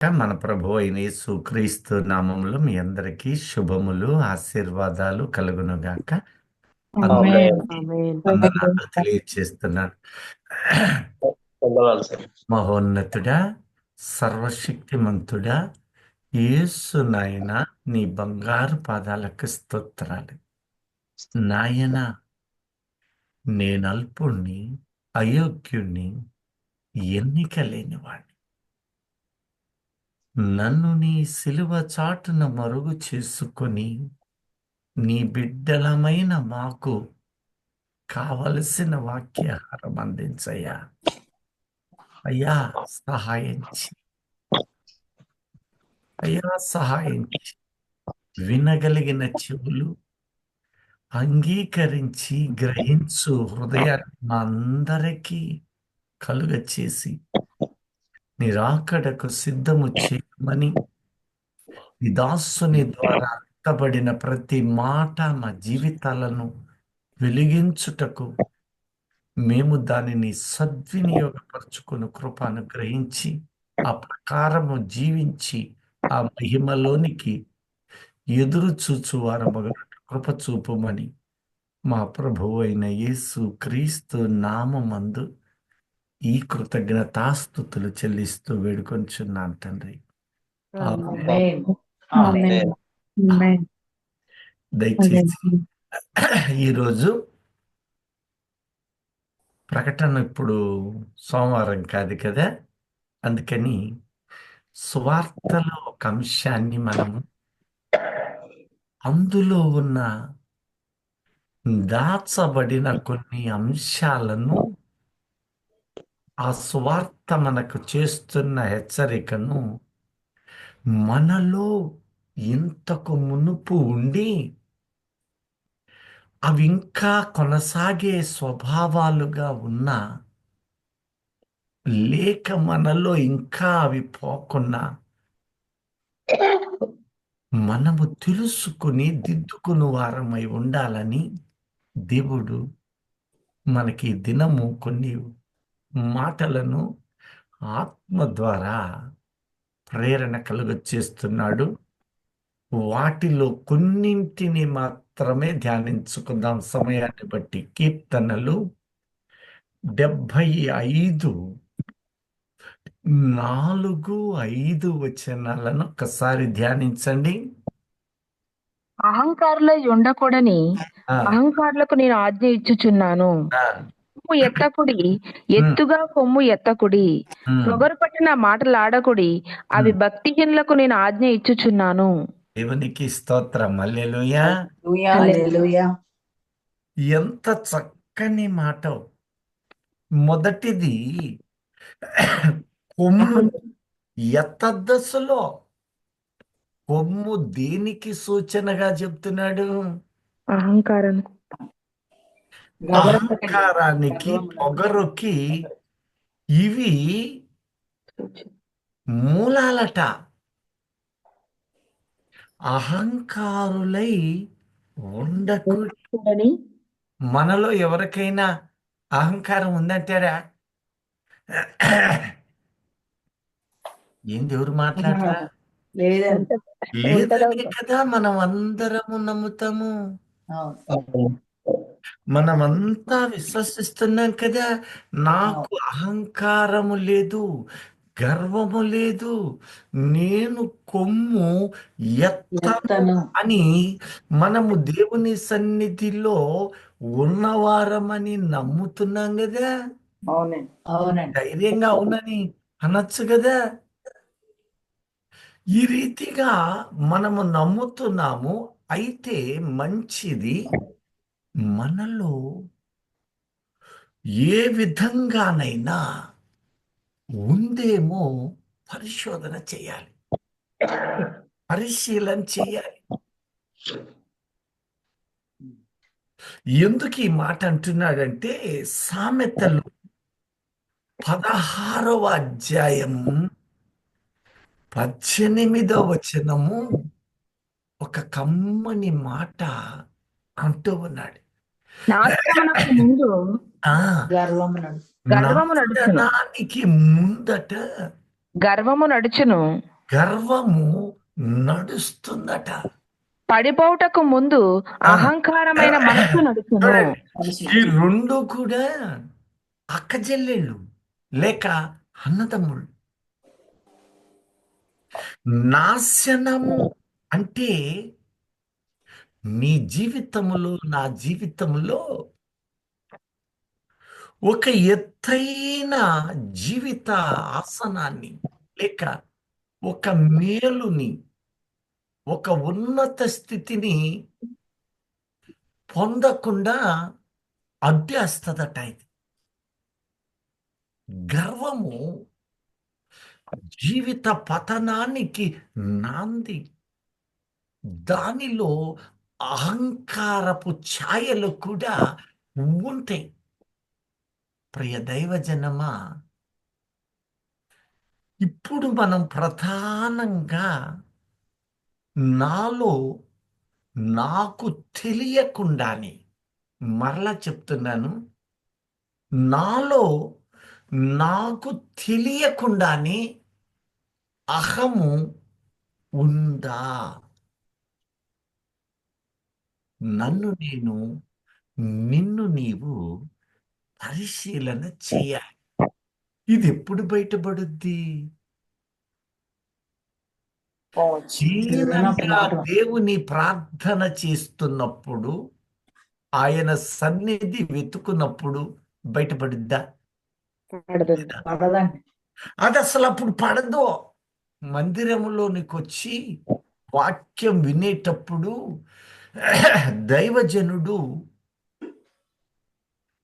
మన ప్రభు అయిన యేసుక్రీస్తు నామములో మీ అందరికీ శుభములు, ఆశీర్వాదాలు కలుగునుగాక. ఆమేన్. అందరికీ ఆమేన్. వందనాలు తెలియజేస్తున్నాను. వందనాలు సార్. మహోన్నతుడా, సర్వశక్తిమంతుడా, యేసు నాయన, నీ బంగారు పాదాలకు స్తోత్రాలు. నాయన, నేనల్పుణ్ణి, అయోగ్యుణ్ణి, ఎన్నిక లేనివాణ్ణి. నన్ను నీ సిలువ చాటున మరుగు చేసుకొని నీ బిడ్డలమైన మాకు కావలసిన వాక్యాహారం అందించయ్యా. అయ్యా సహాయించి, అయ్యా సహాయించి, వినగలిగిన చెవులు, అంగీకరించి గ్రహించు హృదయాన్ని మా అందరికీ కలుగ చేసి నిరాకడకు సిద్ధము చేయమని ఈ దాసుని ద్వారా ఎత్తబడిన ప్రతి మాట మా జీవితాలను వెలిగించుటకు మేము దానిని సద్వినియోగపరుచుకుని కృప అనుగ్రహించి ఆ ప్రకారము జీవించి ఆ మహిమలోనికి ఎదురు చూచు వారముగా కృప చూపమని మా ప్రభువు అయిన యేసు క్రీస్తు నామమందు ఈ కృతజ్ఞతాస్తుతులు చెల్లిస్తూ వేడుకొంచున్నాను తండ్రి. ఆమేన్. ఆమేన్. ఆమేన్. దయచేసి ఈరోజు ప్రకటన ఇప్పుడు సోమవారం కాదు కదా, అందుకని సువార్తలో ఒక అంశాన్ని మనము అందులో ఉన్న దాచబడిన కొన్ని అంశాలను ఆ సువార్త మనకు చేస్తున్న హెచ్చరికను మనలో ఇంతకు మునుపు ఉండి అవి ఇంకా కొనసాగే స్వభావాలుగా ఉన్న లేక మనలో ఇంకా అవి పోకుండా మనము తెలుసుకుని దిద్దుకుని వారమై ఉండాలని దేవుడు మనకి దినము కొన్ని మాటలను ఆత్మ ద్వారా ప్రేరణ కలుగచేస్తున్నాడు. వాటిలో కొన్నింటిని మాత్రమే ధ్యానించుకుందాం సమయాన్ని బట్టి. కీర్తనలు 75 4-5 వచనాలను ఒక్కసారి ధ్యానించండి. అహంకారులై ఉండకూడని ఆ, అహంకారులకు నేను ఆజ్ఞ ఇచ్చుచున్నాను. ఆ, కొమ్ము ఎత్తకుడి, ఎత్తుగా కొమ్ము ఎత్తకుడి. ఉమ్, పొగరు పట్టిన మాటలాడకుడి, అవి ఉమ్. భక్తిహీనులకు నేను ఆజ్ఞ ఇచ్చుచున్నాను. దేవునికి స్తోత్రం. హల్లెలూయా. హల్లెలూయా. ఎంత చక్కని మాట. మొదటిది కొమ్ము ఎత్తదశలో. కొమ్ము దేనికి సూచనగా చెప్తున్నాడు? అహంకారం అహంకారానికి, పొగరుకి ఇవి మూలాలట. అహంకారులై ఉండకూడని. మనలో ఎవరికైనా అహంకారం ఉందంటారా? ఏంది, ఎవరు మాట్లాడరా? లేదనే కదా మనం అందరము నమ్ముతాము. మనమంతా విశ్వసిస్తున్నాం కదా. నాకు అహంకారము లేదు, గర్వము లేదు, నేను కొమ్ము ఎత్తను అని మనము దేవుని సన్నిధిలో ఉన్నవారమని నమ్ముతున్నాం కదా. అవునండి. ధైర్యంగా అవునని అనొచ్చు కదా. ఈ రీతిగా మనము నమ్ముతున్నాము. అయితే మంచిది, మనలో ఏ విధంగానైనా ఉందేమో పరిశోధన చేయాలి, పరిశీలన చేయాలి. ఎందుకు ఈ మాట అంటున్నాడంటే, సామెతలు 16వ అధ్యాయం 18వ వచనము ఒక కమ్మని మాట అంటూ ఉన్నాడు. నాశనమునకు ముందు ఆ గర్వము నడుచును. నాశనానికి ముందట గర్వము నడుచును, గర్వము నడుస్తుందట. పడిపోవుటకు ముందు ఆ. అహంకారమైన మనస్సు నడుచును. చూడండి, ఈ రెండు కూడా అక్కజెల్లెళ్ళు లేక అన్నదమ్ముళ్ళు. నాశనము అంటే నీ జీవితములో నా జీవితంలో ఒక ఎత్తైన జీవిత ఆసనాన్ని లేక ఒక మేలుని, ఒక ఉన్నత స్థితిని పొందకుండా అడ్డేస్తదట ఇది. గర్వము జీవిత పతనానికి నాంది. దానిలో అహంకారపు ఛాయలు కూడా ఉంటాయి. ప్రియ దైవజనమా, ఇప్పుడు మనం ప్రధానంగా నాలో నాకు తెలియకుండానే, మరలా చెప్తున్నాను, నాలో నాకు తెలియకుండానే అహము ఉందా? నన్ను నేను, నిన్ను నీవు పరిశీలన చేయాలి. ఇది ఎప్పుడు బయటపడుద్ది? దీనంగా దేవుని ప్రార్థన చేస్తున్నప్పుడు, ఆయన సన్నిధి వెతుకున్నప్పుడు బయటపడుద్దా? పడదండి. అది అసలు అప్పుడు పడదు. మందిరంలోనికి వచ్చి వాక్యం వినేటప్పుడు దైవజనుడు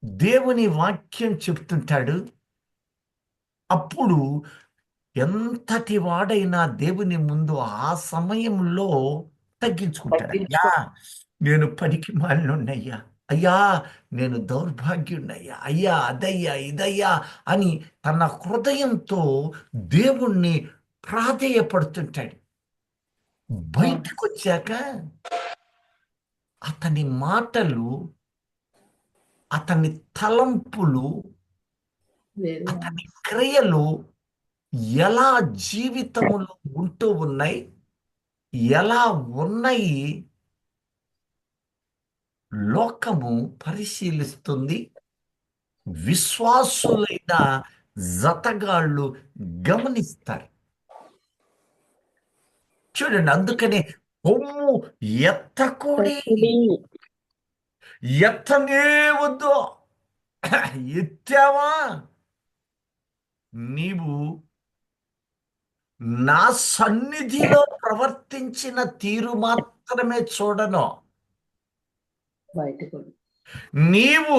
దేవుని వాక్యం చెప్తుంటాడు. అప్పుడు ఎంతటి వాడైనా దేవుని ముందు ఆ సమయంలో తగ్గించుకుంటాడు. అయ్యా, నేను పనికి మాలినున్నయ్యా, అయ్యా నేను దౌర్భాగ్యున్నయ్యా, అయ్యా అదయ్యా ఇదయ్యా అని తన హృదయంతో దేవుణ్ణి ప్రాధేయపడుతుంటాడు. బయటకు వచ్చాక అతని మాటలు, అతని తలంపులు, అతని క్రియలు ఎలా జీవితములో ఉంటూ ఉన్నాయి, ఎలా ఉన్నాయి, లోకము పరిశీలిస్తుంది. విశ్వాసులైన జతగాళ్ళు గమనిస్తారు. చూడండి, అందుకనే కొమ్ము ఎత్తకూడి, ఎత్తనే వద్దు. ఎత్తావా నీవు నా సన్నిధిలో ప్రవర్తించిన తీరు మాత్రమే చూడను, నీవు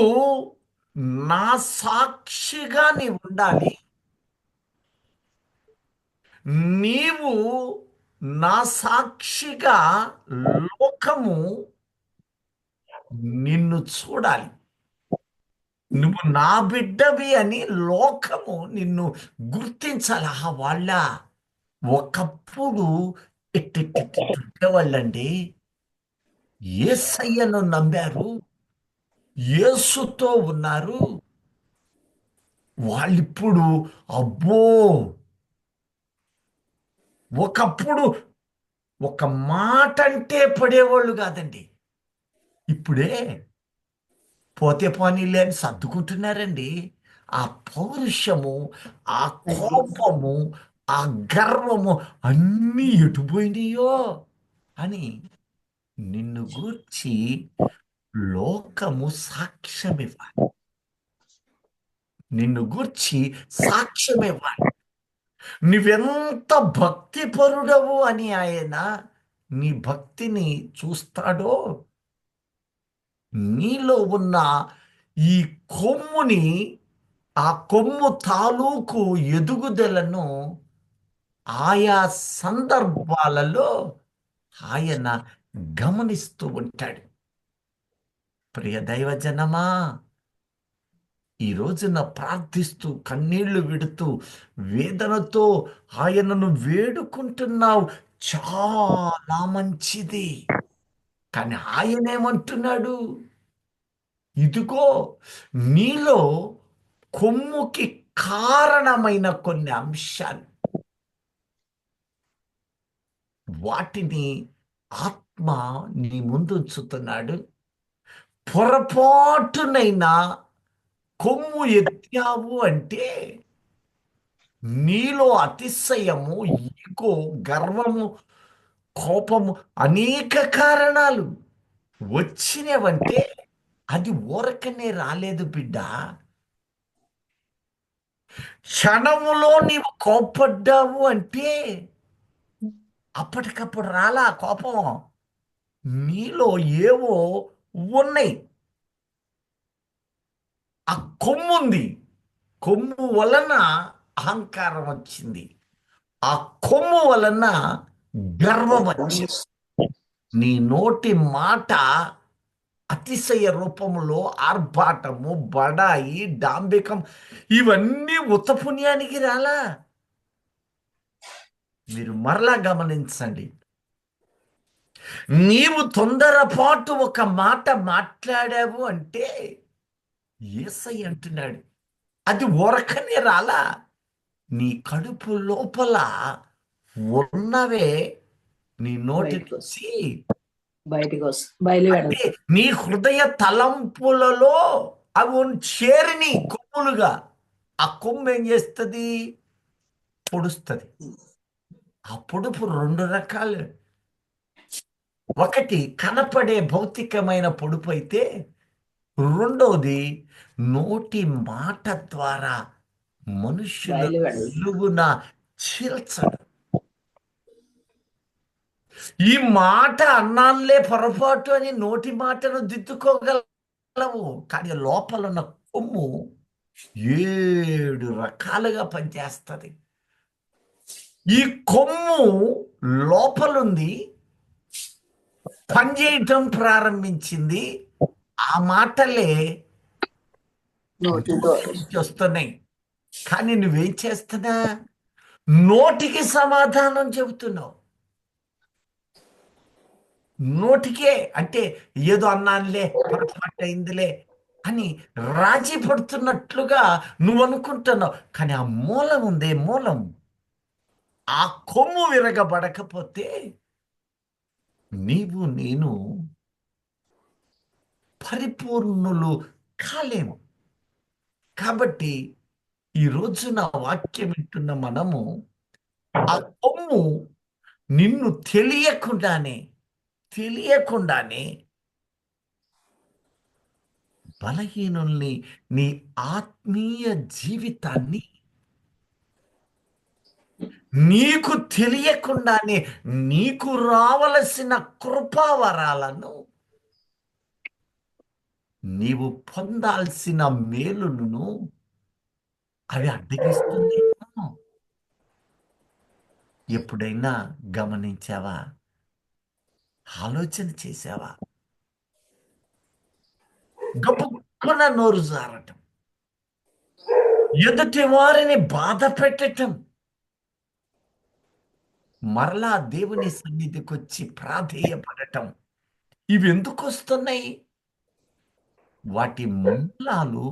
నా సాక్షిగా నీవు ఉండాలి. నీవు నా సాక్షిగా లోకము నిన్ను చూడాలి. నువ్వు నా బిడ్డవి అని లోకము నిన్ను గుర్తించాలి. వాళ్ళ ఒకప్పుడు వాళ్ళండి యేసయ్యను నమ్మారు, యేసుతో ఉన్నారు. వాళ్ళిప్పుడు అబ్బో, ఒకప్పుడు ఒక మాట అంటే పడేవాళ్ళు కాదండి. ఇప్పుడే పోతే పోనీలే అని సర్దుకుంటున్నారండి. ఆ పౌరుషము, ఆ కోపము, ఆ గర్వము అన్నీ ఎటుపోయినాయో అని నిన్ను గూర్చి లోకము సాక్ష్యమివ్వాలి. నిన్ను గూర్చి సాక్ష్యమివ్వాలి. నువ్వెంత భక్తిపరుడవు అని ఆయన నీ భక్తిని చూస్తాడో, నీలో ఉన్న ఈ కొమ్ముని, ఆ కొమ్ము తాలూకు ఎదుగుదలను ఆయా సందర్భాలలో ఆయన గమనిస్తూ ఉంటాడు. ప్రియ దైవజనమా, ఈ రోజున ప్రార్థిస్తూ కన్నీళ్లు విడుతూ వేదనతో ఆయనను వేడుకుంటున్నావు. చాలా మంచిది. కానీ ఆయన ఏమంటున్నాడు? ఇదిగో నీలో కొమ్ముకి కారణమైన కొన్ని అంశాలు, వాటిని ఆత్మ నీ ముందు ఉంచుతున్నాడు. పొరపాటునైనా కొమ్ము ఎత్తావు అంటే నీలో అతిశయము, ఈగో, గర్వము, కోపము, అనేక కారణాలు వచ్చినవంటే అది ఊరకనే రాలేదు బిడ్డ. క్షణములో నీవు కోపడ్డావు అంటే అప్పటికప్పుడు రాలా కోపం. నీలో ఏవో ఉన్నాయి. ఆ కొమ్ముంది. కొమ్ము వలన అహంకారం వచ్చింది. ఆ కొమ్ము వలన గర్వం వచ్చింది. నీ నోటి మాట అతిశయ రూపములో ఆర్భాటము, బడాయి, డాంబికం ఇవన్నీ ఉత్తపుణ్యానికి రాలా. మీరు మరలా గమనించండి. నీవు తొందరపాటు ఒక మాట మాట్లాడావు అంటే యేసయ్య అంటున్నాడు అది ఊరకనే రాలా. నీ కడుపు లోపల ఉన్నవే నీ నోటి నుంచి బయటకు బయలువెడ అంటే నీ హృదయ తలంపులలో అవి చేరిని కొమ్ములుగా. ఆ కొమ్ము ఏం చేస్తుంది? పొడుస్తుంది. ఆ పొడుపు రెండు రకాలు. ఒకటి కనపడే భౌతికమైన పొడుపు అయితే, రెండవది నోటి మాట ద్వారా మనుషుల వెలుగున చీల్చడం. ఈ మాట అన్నాన్లే పొరపాటు అని నోటి మాటను దిద్దుకోగలవు, కానీ లోపల ఉన్న కొమ్ము 7 రకాలుగా పనిచేస్తుంది. ఈ కొమ్ము లోపలుంది, పనిచేయటం ప్రారంభించింది. ఆ మాటలే వస్తున్నాయి. కానీ నువ్వేం చేస్తున్నా? నోటికి సమాధానం చెబుతున్నావు. నోటికే, అంటే ఏదో అన్నానులే, పొరపాటు అయిందిలే అని రాజీ పడుతున్నట్లుగా నువ్వు అనుకుంటున్నావు. కానీ ఆ మూలం ఉందే, మూలం. ఆ కొమ్ము విరగబడకపోతే నీవు నేను పరిపూర్ణులు కాలేము. కాబట్టి ఈ రోజున వాక్యం వింటున్న మనము ఆ కొమ్ము నిన్ను తెలియకుండానే బలహీనుల్ని, నీ ఆత్మీయ జీవితాన్ని నీకు తెలియకుండానే నీకు రావలసిన కృపావరాలను, నీవు పొందాల్సిన మేలులను అవి అడ్డగిస్తుంది. ఎప్పుడైనా గమనించావా? ఆలోచన చేసావా? గబుక్కున నోరు జారటం, ఎదుటి వారిని బాధ పెట్టటం, మరలా దేవుని సన్నిధికి వచ్చి ప్రాధేయపడటం, ఇవి ఎందుకు వస్తున్నాయి? వాటి మూలాలు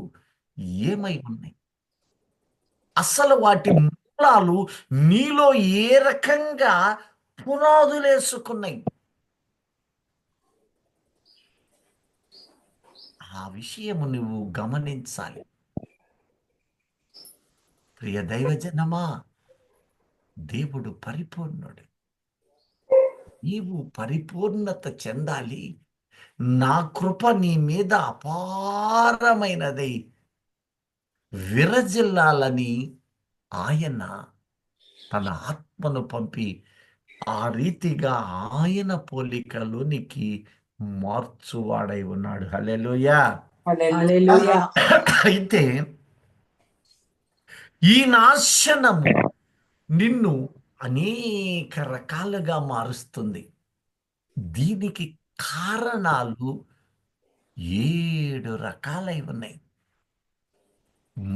ఏమై ఉన్నాయి? అసలు వాటి మూలాలు నీలో ఏ రకంగా పునాదులేసుకున్నాయి? ఆ విషయము నువ్వు గమనించాలి. ప్రియ దైవజనమా, దేవుడు పరిపూర్ణుడు. నీవు పరిపూర్ణత చెందాలి. నా కృప నీ మీద అపారమైనదై విరజిల్లాలని ఆయన తన ఆత్మను పంపి ఆ రీతిగా ఆయన పోలికలోనికి మార్చువాడై ఉన్నాడు. హల్లెలూయా. హల్లెలూయా. అయితే ఈ నాశనము నిన్ను అనేక రకాలుగా మారుస్తుంది. దీనికి కారణాలు 7 రకాలై ఉన్నాయి.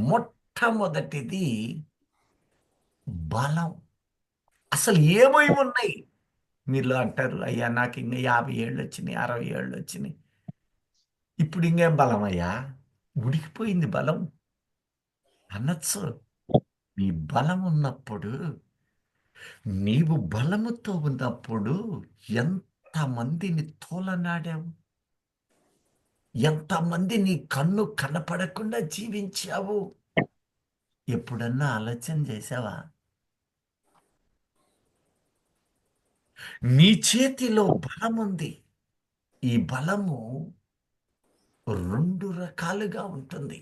మొట్టమొదటిది బలం. అసలు ఏమై ఉన్నాయి? మీరు అంటారు, అయ్యా నాకు ఇంకా 50 ఏళ్ళు వచ్చినాయి, 60 ఏళ్ళు వచ్చినాయి, ఇప్పుడు ఇంకేం బలం అయ్యా, ఉడికిపోయింది బలం అనొచ్చు. నీ బలం ఉన్నప్పుడు నీవు బలముతో ఉన్నప్పుడు ఎంతమందిని తోలనాడావు, ఎంతమంది నీ కన్ను కనపడకుండా జీవించావు. ఎప్పుడన్నా ఆలోచన చేసావా? నీ చేతిలో బలం ఉంది. ఈ బలము రెండు రకాలుగా ఉంటుంది.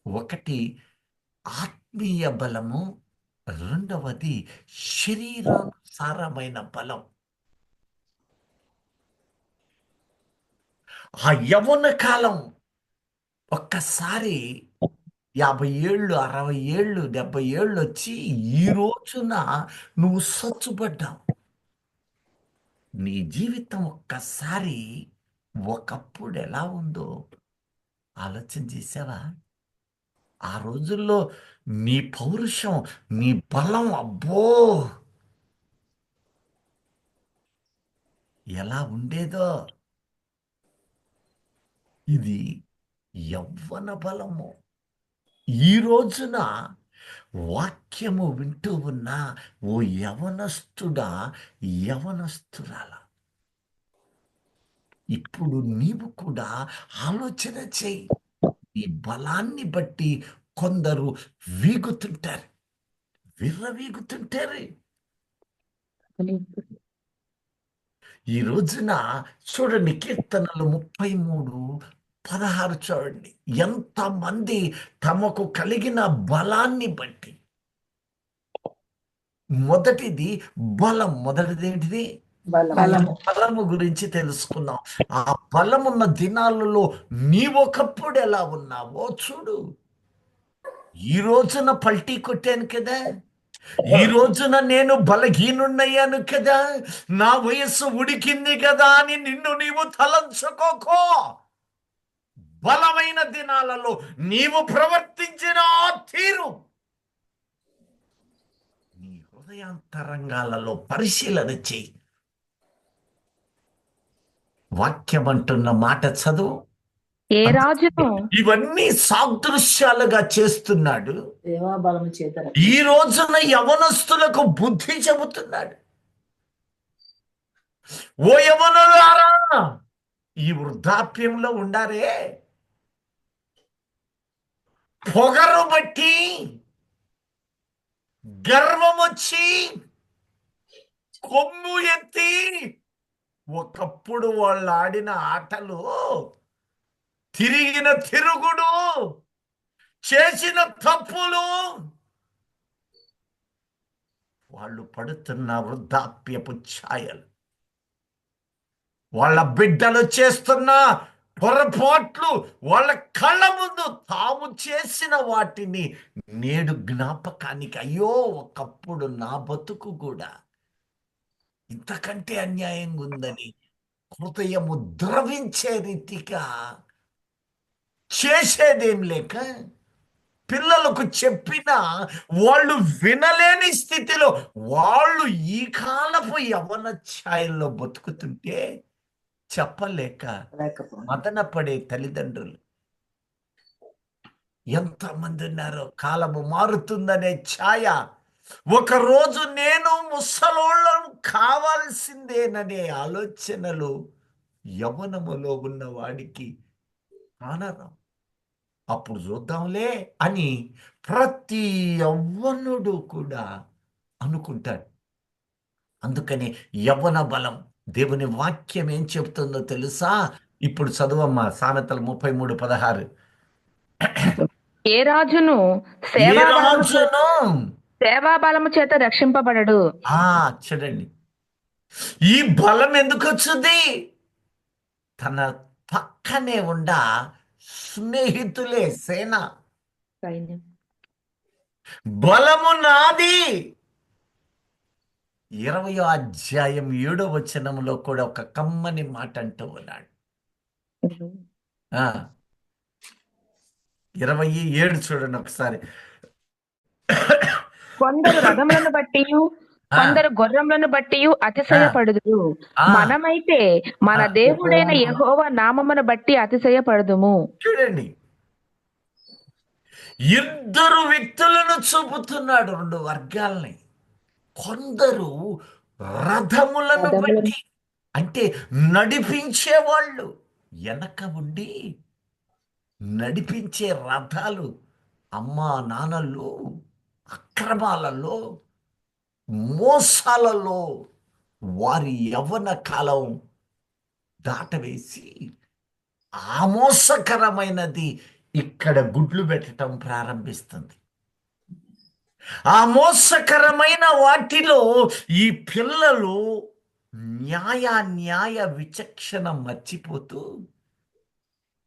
ఒకటి ఆత్మీయ బలము, రెండవది శరీరానుసారమైన బలం. ఆ యవ్వన కాలం ఒక్కసారి 50 ఏళ్ళు, 60 ఏళ్ళు, 70 ఏళ్ళు వచ్చి ఈ రోజున నువ్వు సచ్చుబడ్డావు. నీ జీవితం ఒక్కసారి ఒకప్పుడు ఎలా ఉందో ఆలోచన చేసావా? ఆ రోజుల్లో నీ పౌరుషం, నీ బలం అబ్బో ఎలా ఉండేదో. ఇది యవ్వన బలము. ఈ రోజున వాక్యము వింటూ ఉన్న ఓ యవనస్తుడా, యవనస్తురాల, ఇప్పుడు నీవు కూడా ఆలోచన చేయి. ఈ బలాన్ని బట్టి కొందరు వీగుతుంటారు, విర్రవీగుతుంటారు. ఈ రోజున చూడండి, కీర్తనలు 33:16 చూడండి. ఎంతమంది తమకు కలిగిన బలాన్ని బట్టి, మొదటిది బలం. మొదటిది ఏంటిది? బలము. బలము గురించి తెలుసుకుందాం. ఆ బలమున్న దినాలలో నీవొకప్పుడు ఎలా ఉన్నావో చూడు. ఈ రోజున పల్టీ కొట్టాను కదా, ఈ రోజున నేను బలహీనున్నయ్యాను కదా, నా వయస్సు ఉడికింది కదా అని నిన్ను నీవు తలంచుకోకో. బలమైన దినాలలో నీవు ప్రవర్తించిన ఆ తీరు నీ హృదయాంతరంగాలలో పరిశీలన చేయి. వాక్యం అంటున్న మాట చదువు. ఏ రాజును ఇవన్నీ సాదృశ్యాలుగా చేస్తున్నాడు. దేవా బలము చేత ఈ రోజున యవనస్తులకు బుద్ధి చెబుతున్నాడు. ఓ యవనులారా, ఈ వృద్ధాప్యంలో ఉండారే, పొగరు బట్టి, గర్వం వచ్చి, కొమ్ము ఎత్తి, ఒకప్పుడు వాళ్ళు ఆడిన ఆటలు, తిరిగిన తిరుగుడు, చేసిన తప్పులు, వాళ్ళు పడుతున్న వృద్ధాప్యపు ఛాయలు, వాళ్ళ బిడ్డలు చేస్తున్న పొరపాట్లు, వాళ్ళ కళ్ళ ముందు తాము చేసిన వాటిని నేడు జ్ఞాపకానికి, అయ్యో ఒకప్పుడు నా బతుకు కూడా ఇంతకంటే అన్యాయంగా ఉందని హృదయము ద్రవించే రీతిగా చేసేదేం లేక, పిల్లలకు చెప్పినా వాళ్ళు వినలేని స్థితిలో వాళ్ళు ఈ కాలపు యవ్వన ఛాయల్లో బతుకుతుంటే చెప్పలేక మదనపడే తల్లిదండ్రులు ఎంతమంది ఉన్నారో. కాలము మారుతుందనే ఛాయ, ఒకరోజు నేను ముసలోళ్ళం కావాల్సిందేననే ఆలోచనలు యవ్వనములో ఉన్న వాడికి కానరావు. అప్పుడు చూద్దాంలే అని ప్రతి యవ్వనుడు కూడా అనుకుంటాడు. అందుకని యవ్వన బలం, దేవుని వాక్యం ఏం చెప్తుందో తెలుసా? ఇప్పుడు చదువమ్మా, సామెతలు 33:16. ఏ రాజును సేవా బలము చేత రక్షింపబడడు. చూడండి, ఈ బలం ఎందుకు వచ్చింది? తన పక్కనే ఉండ స్నేహితులే సేన. బలము నాది. 20వ అధ్యాయం 7వ వచనంలో కూడా ఒక కమ్మని మాట అంటూ ఉన్నాడు. 27 చూడండి ఒకసారి. కొందరు రథములను బట్టి, కొందరు గుర్రములను బట్టి అతిశయపడుదురు. మనమైతే మన దేవుడైన యెహోవా నామమును బట్టి అతిశయపడుదుము. చూడండి, ఇద్దరు వ్యక్తులను చూపుతున్నాడు, రెండు వర్గాల్ని. కొందరు రథములను బట్టి, అంటే నడిపించేవాళ్ళు, వెనక ఉండి నడిపించే రథాలు, అమ్మా నాన్నలు అక్రమాలలో, మోసాలలో వారి యవ్వన కాలం దాటవేసి ఆ మోసకరమైనది ఇక్కడ గుడ్లు పెట్టడం ప్రారంభిస్తుంది. ఆ మోసకరమైన వాటిలో ఈ పిల్లలు న్యాయ విచక్షణ మర్చిపోతూ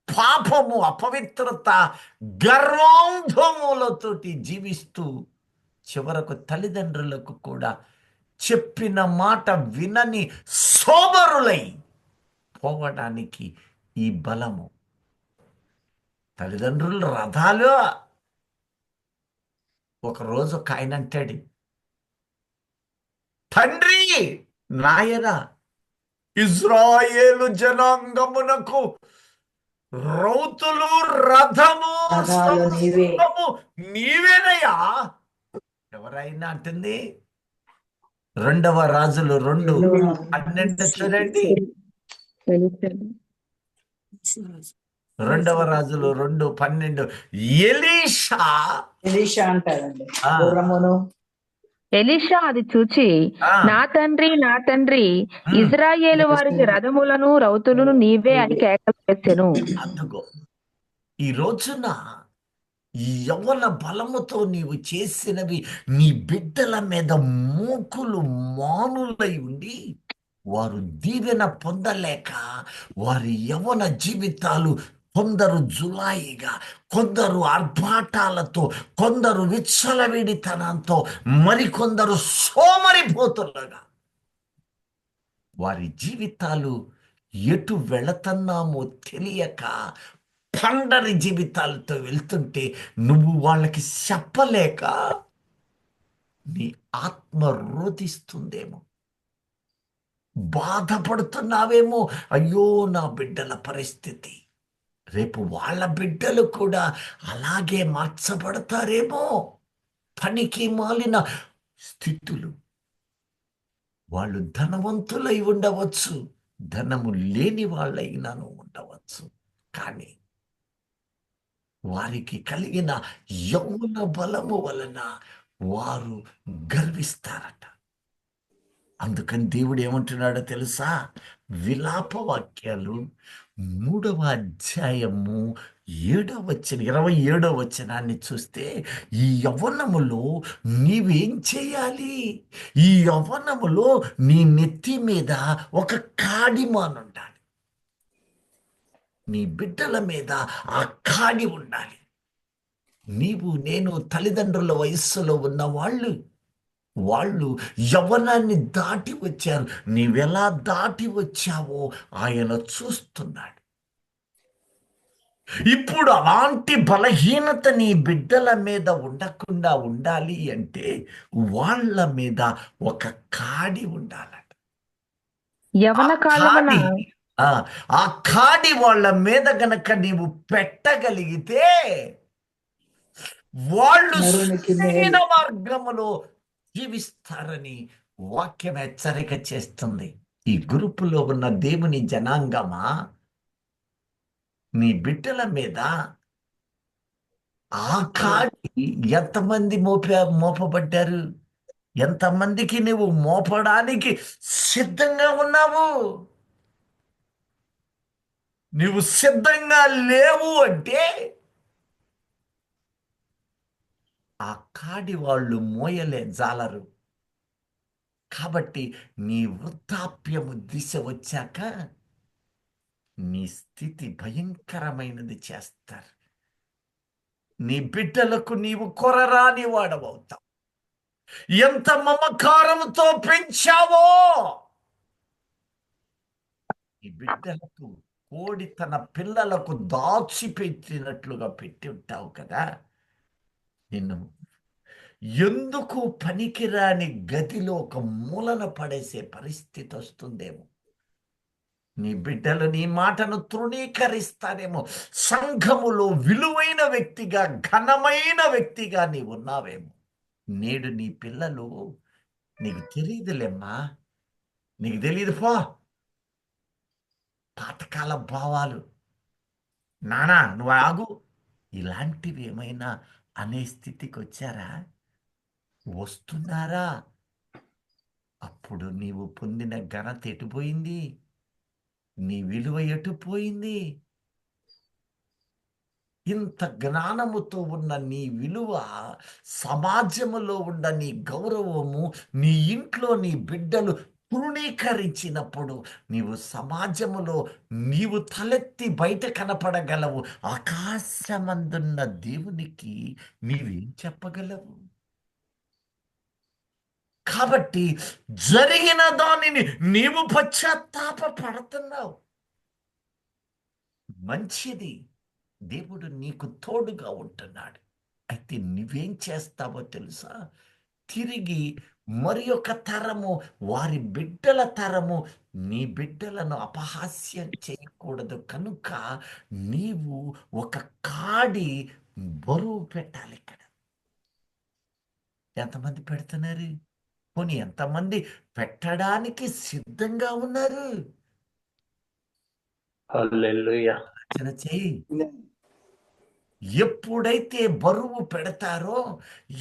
పాపము, అపవిత్రత, గర్వాంధములతోటి జీవిస్తూ చివరకు తల్లిదండ్రులకు కూడా చెప్పిన మాట వినని సోమరులై పోవడానికి ఈ బలము. తల్లిదండ్రులు రథాలు. ఒకరోజు ఒక ఆయన అంటాడు, తండ్రి నాయన, ఇజ్రాయేలు జనాంగమునకు రౌతులు, రథము, రథాలు నీవే. సమస్తము నీవేనయ్యా. ఎవరైనా అంటుంది. 2వ రాజులు 2:12 చూడండి. 2వ రాజులు 2:12 ఎలీషా అంటారండి. ఆ. గుర్రమును ఎలీషా అది చూచి, ఆ. నా తండ్రి ఇజ్రాయేలు వారికి రథములను రౌతులను నీవే అని కేకలు వేసెను. అందుకో ఈ రోజున ఈ యవ్వన బలముతో నీవు చేసినవి నీ బిడ్డల మీద మూకులు మానులై ఉండి వారు దీవెన పొందలేక వారి యవ్వన జీవితాలు కొందరు జులాయిగా, కొందరు ఆర్భాటాలతో, కొందరు విచ్చలవిడితనంతో, మరికొందరు సోమరిపోతులుగా వారి జీవితాలు ఎటు వెళుతున్నామో తెలియక పండరి జీవితాలతో వెళ్తుంటే నువ్వు వాళ్ళకి చెప్పలేక నీ ఆత్మ రోధిస్తుందేమో, బాధపడుతున్నావేమో. అయ్యో నా బిడ్డల పరిస్థితి, రేపు వాళ్ళ బిడ్డలు కూడా అలాగే మార్చబడతారేమో. పనికి మాలిన స్థితులు. వాళ్ళు ధనవంతులై ఉండవచ్చు, ధనము లేని వాళ్ళైనాను ఉండవచ్చు, కానీ వారికి కలిగిన యౌవన బలము వలన వారు గర్విస్తారట. అందుకని దేవుడు ఏమంటున్నాడో తెలుసా? విలాప వాక్యాలు 3వ అధ్యాయము 27వ వచనాన్ని చూస్తే, ఈ యవ్వనములో నీవేం చేయాలి? ఈ యవ్వనములో నీ నెత్తి మీద ఒక కాడిమానుండాలి. నీ బిడ్డల మీద ఆ కాడి ఉండాలి. నీవు నేను తల్లిదండ్రుల వయస్సులో ఉన్న వాళ్ళు యవ్వనాన్ని దాటి వచ్చారు. నీవెలా దాటి వచ్చావో ఆయన చూస్తున్నాడు. ఇప్పుడు అలాంటి బలహీనత నీ బిడ్డల మీద ఉండకుండా ఉండాలి అంటే వాళ్ళ మీద ఒక కాడి ఉండాలట. యవన కాలమున ఆ కాడి వాళ్ళ మీద గనక నీవు పెట్టగలిగితే వాళ్ళు నరునికి మేలు. సరైన మార్గములో జీవిస్తారని వాక్యం హెచ్చరిక చేస్తుంది. ఈ గ్రూపులో ఉన్న దేవుని జనాంగమా, నీ బిడ్డల మీద ఆ కాడి ఎంతమంది మోపబడ్డారు? ఎంతమందికి నువ్వు మోపడానికి సిద్ధంగా ఉన్నావు? నువ్వు సిద్ధంగా లేవు అంటే ఆ కాడి వాళ్ళు మోయలే జాలరు. కాబట్టి నీ వృద్ధాప్యము దిశ వచ్చాక నీ స్థితి భయంకరమైనది చేస్తారు. నీ బిడ్డలకు నీవు కొరరాని వాడవవుతావు. ఎంత మమకారంతో పెంచావో, నీ బిడ్డలకు కోడి తన పిల్లలకు దాచిపెట్టినట్లుగా పెట్టి ఉంటావు కదా. నిన్ను ఎందుకు పనికిరాని గదిలో ఒక మూలన పడేసే పరిస్థితి వస్తుందేమో. నీ బిడ్డలు నీ మాటను తృణీకరిస్తారేమో. సంఘములో విలువైన వ్యక్తిగా, ఘనమైన వ్యక్తిగా నీవు ఉన్నావేమో. నేడు నీ పిల్లలు నీకు తెలియదులేమ్మా, నీకు తెలియదు పో. పాతకాల భావాలు, నానా నువ్వు ఆగు, ఇలాంటివి ఏమైనా అనే స్థితికి వచ్చారా? వస్తున్నారా? అప్పుడు నీవు పొందిన ఘనత ఎటుపోయింది? నీ విలువ ఎటుపోయింది? ఇంత జ్ఞానముతో ఉన్న నీ విలువ, సమాజములో ఉన్న నీ గౌరవము, నీ ఇంట్లో నీ బిడ్డలు తృణీకరించినప్పుడు నీవు సమాజములో నీవు తలెత్తి బయట కనపడగలవు. ఆకాశమందున్న దేవునికి నీవేం చెప్పగలవు? కాబట్టి జరిగిన దానిని నీవు పశ్చాత్తాప పడుతున్నావు. మంచిది, దేవుడు నీకు తోడుగా ఉంటున్నాడు. అయితే నువ్వేం చేస్తావో తెలుసా? తిరిగి మరి ఒక తరము, వారి బిడ్డల తరము, నీ బిడ్డలను అపహాస్యం చేయకూడదు కనుక నీవు ఒక కాడి బరువు పెట్టాలి. ఇక్కడ ఎంతమంది పెడుతున్నారు? పోనీ ఎంతమంది పెట్టడానికి సిద్ధంగా ఉన్నారు? హల్లెలూయా. ఆలోచన చేయి. ఎప్పుడైతే బరువు పెడతారో,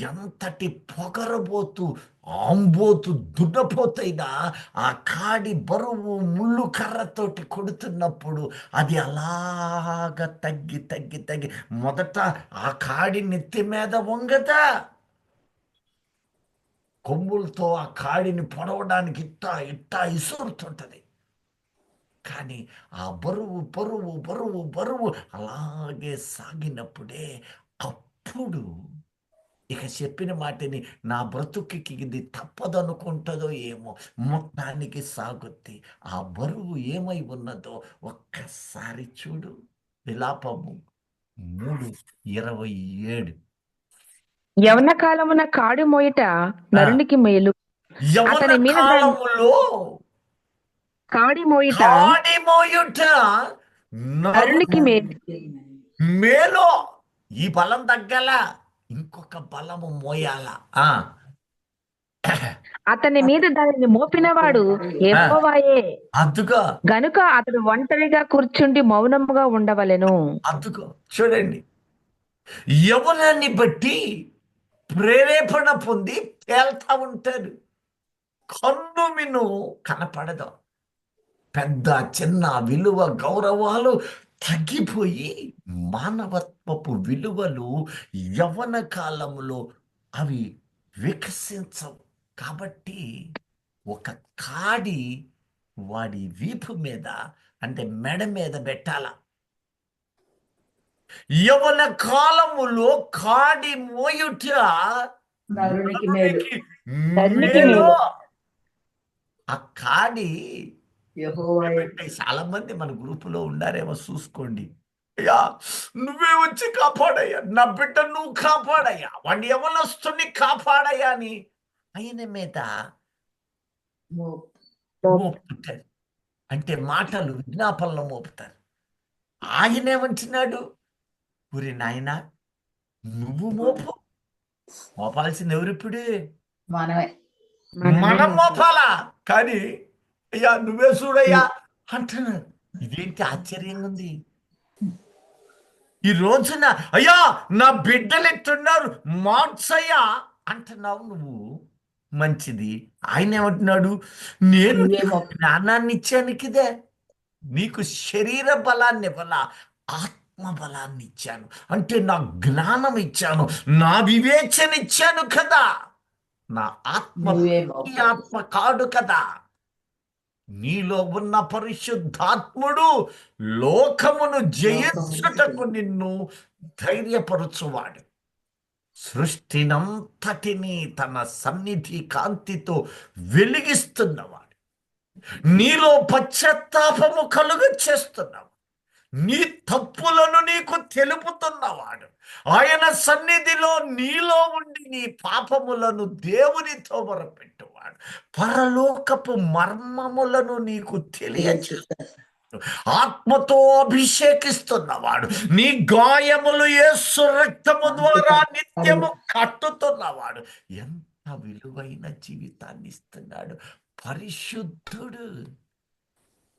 ఎంతటి పొగరబోతు, ఆంబోతు, దున్నపోతైనా ఆ కాడి బరువు ముళ్ళు కర్రతోటి కొడుతున్నప్పుడు అది అలాగ తగ్గి తగ్గి తగ్గి మొదట ఆ కాడి నెత్తి మీద వంగదా, కొమ్ములతో ఆ కాడిని పొడవడానికి ఇట్టా ఇట్టా ఇసురుతుంటది. కానీ ఆ బరువు బరువు బరువు బరువు అలాగే సాగినప్పుడే అప్పుడు ఇక చెప్పిన మాటని నా బ్రతుక్కి ఇది తప్పదనుకుంటుందో ఏమో, మొత్తానికి సాగుద్ది. ఆ బరువు ఏమై ఉన్నదో ఒక్కసారి చూడు. విలాపము 3:27. యవన కాలమున కాడి మోయట నరునికి మేలు. యవన అతని మీద కాలములో కాడి మోయట కాడి మోయుట నరునికి మేలు. మేలో. ఈ బలం తగ్గల, ఇంకొక బలము మోయాల. అతని మీద దానిని మోపినవాడు యెహోవాయే అద్దుకో గనుక అతడు ఒంటరిగా కూర్చుండి మౌనముగా ఉండవలెను. అద్దుకో. చూడండి, యవనాన్ని బట్టి ప్రేరేపణ పొంది తేల్తా ఉంటారు. కన్ను మిను కనపడదు. పెద్ద చిన్న విలువ గౌరవాలు తగ్గిపోయి మానవత్వపు విలువలు యవ్వన కాలంలో అవి వికసించవు. కాబట్టి ఒక కాడి వాడి వీపు మీద, అంటే మెడ మీద పెట్టాల. యవ్వన కాలములో కాడి మోయుట నరునికి మేలు. నరునికి మేలు. మేలు. ఆ కాడి యెహోవాయే. చాలా మంది మన గ్రూపులో ఉన్నారేమో చూసుకోండి. అయ్యా నువ్వే వచ్చి కాపాడయ్యా, నా బిడ్డ నువ్వు కాపాడయ్యా, వాడిని యవనస్తుని కాపాడయ్యా అని ఆయన మీద మోపుతారు. అంటే మాటలు విజ్ఞాపనలు మోపుతారు. ఆయన ఏమంటున్నాడు? ఊరి నాయన నువ్వు మోపు. మోపాల్సింది ఎవరిప్పుడు? మనమే. మనం మోపాలా? కానీ అయ్యా నువ్వే చూడయ్యా అంటున్నారు. ఇదేంటి ఆశ్చర్యంగా ఉంది. ఈ రోజున అయ్యా నా బిడ్డలు ఎట్టున్నారు మార్చయ్యా అంటున్నావు నువ్వు. మంచిది. ఆయన ఏమంటున్నాడు? నేను నీకు జ్ఞానాన్ని ఇచ్చాను కిదే, నీకు శరీర బలాన్ని ఇవ్వాల, ఆత్మ బలాన్ని ఇచ్చాను. అంటే నా జ్ఞానం ఇచ్చాను, నా వివేచన ఇచ్చాను కదా. నా ఆత్మ ఈ ఆత్మ కాడు కదా. నీలో ఉన్న పరిశుద్ధాత్ముడు లోకమును జయించుటకు నిన్ను ధైర్యపరచువాడు. సృష్టినంతటినీ తన సన్నిధి కాంతితో వెలిగిస్తున్నవాడు. నీలో పశ్చాత్తాపము కలుగ చేస్తున్నావు. నీ తప్పులను నీకు తెలుపుతున్నవాడు. ఆయన సన్నిధిలో నీలో ఉండి నీ పాపములను దేవునితో మొరపెట్టువాడు. పరలోకపు మర్మములను నీకు తెలియజేస్తాడు. ఆత్మతో అభిషేకిస్తున్నవాడు. నీ గాయములు యేసు రక్తము ద్వారా నిత్యము కట్టుతున్నవాడు. ఎంత విలువైన జీవితాన్ని ఇస్తున్నాడు. పరిశుద్ధుడు.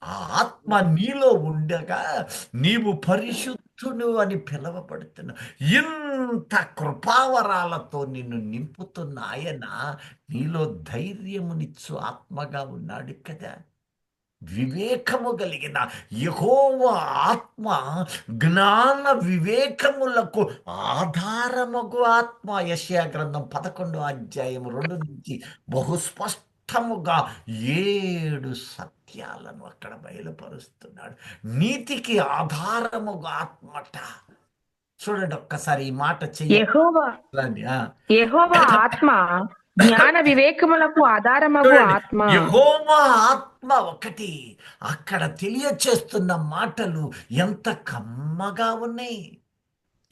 ఆ ఆత్మ నీలో ఉండగా నీవు పరిశుద్ధుడు అని పిలువబడుతున్నావు. ఇంత కృపావరాలతో నిన్ను నింపుతున్న ఆయన నీలో ధైర్యమునిచ్చు ఆత్మగా ఉన్నాడు కదా. వివేకము కలిగిన యెహోవా ఆత్మ జ్ఞాన వివేకములకు ఆధారమగు ఆత్మ. యెషయా గ్రంథం 11 అధ్యాయం 2 నుంచి బహుస్పష్టముగా 7 సత్యాలను అక్కడ బయలుపరుస్తున్నాడు. నీతికి ఆధారముగా ఆత్మట. చూడండి ఒక్కసారి ఈ మాట యెహోవా చెయ్యాలి. యెహోవా ఆత్మ జ్ఞాన వివేకములకు ఆధారమగు ఆత్మ. యెహోవా ఆత్మ ఒకటి. అక్కడ తెలియచేస్తున్న మాటలు ఎంత కమ్మగా ఉన్నాయి.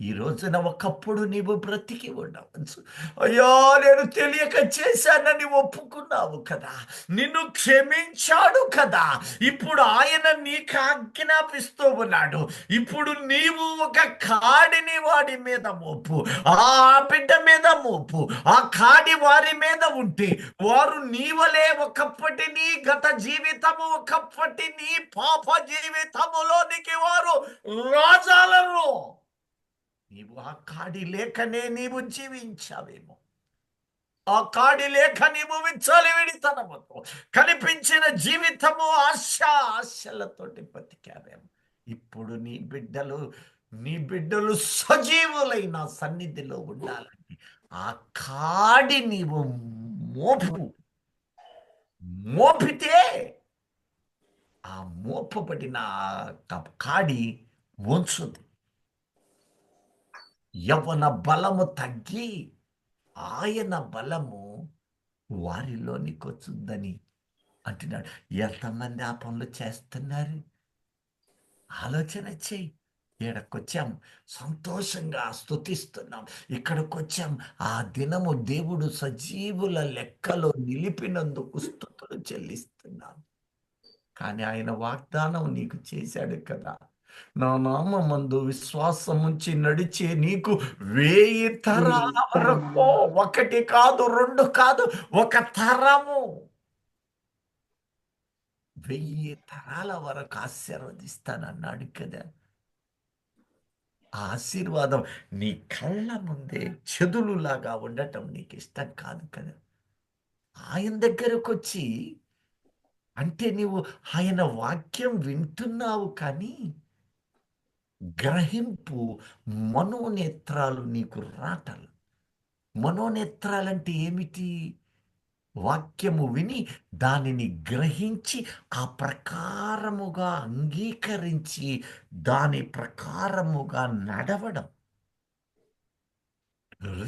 ఈ రోజున ఒకప్పుడు నీవు బ్రతికి ఉండవచ్చు. అయ్యా నేను తెలియక చేశానని ఒప్పుకున్నావు కదా, నిన్ను క్షమించాడు కదా. ఇప్పుడు ఆయన నీకు ఆజ్ఞాపిస్తూ ఉన్నాడు. ఇప్పుడు నీవు ఒక కాడిని వాడి మీద మోపు, ఆ బిడ్డ మీద మోపు. ఆ కాడి వారి మీద ఉంటే వారు నీవలే ఒకప్పటి నీ గత జీవితము, ఒకప్పటి నీ పాప జీవితములోనికి వారు రాజాలను. నీవు ఆ కాడి లేకనే నీవు జీవించావేమో. ఆ కాడి లేక నీవు విచ్చలవిడితనముతో కనిపించిన జీవితము ఆశలతోటి బతికావేమో. ఇప్పుడు నీ బిడ్డలు సజీవులైన సన్నిధిలో ఉండాలని ఆ కాడి నీవు మోపితే ఆ మోపబడిన కాడి వంచుది. యవ్వన బలము తగ్గి ఆయన బలము వారిలోనికి వచ్చుద్దని అంటున్నాడు. ఎంతమంది ఆ పనులు చేస్తున్నారు? ఆలోచన చెయ్యి. ఇక్కడికొచ్చాం, సంతోషంగా స్తుతిస్తున్నాం. ఇక్కడికొచ్చాం, ఆ దినము దేవుడు సజీవుల లెక్కలో నిలిపినందుకు స్తుతులు చెల్లిస్తున్నాం. కానీ ఆయన వాగ్దానం నీకు చేశాడు కదా, నా నామమందు విశ్వాసముంచి నడిచే నీకు 1000 తరాల వరకు, 1 కాదు 2 కాదు, 1 తరము 1000 తరాల వరకు ఆశీర్వదిస్తానన్నాడు కదా. ఆ ఆశీర్వాదం నీ కళ్ళ ముందే చెదులులాగా ఉండటం నీకు ఇష్టం కాదు కదా. ఆయన దగ్గరకు వచ్చి అంటే నీవు ఆయన వాక్యం వింటున్నావు కానీ గ్రహింపు, మనోనేత్రాలు నీకు రాటలు. మనోనేత్రాలంటే ఏమిటి? వాక్యము విని దానిని గ్రహించి ఆ ప్రకారముగా అంగీకరించి దాని ప్రకారముగా నడవడం.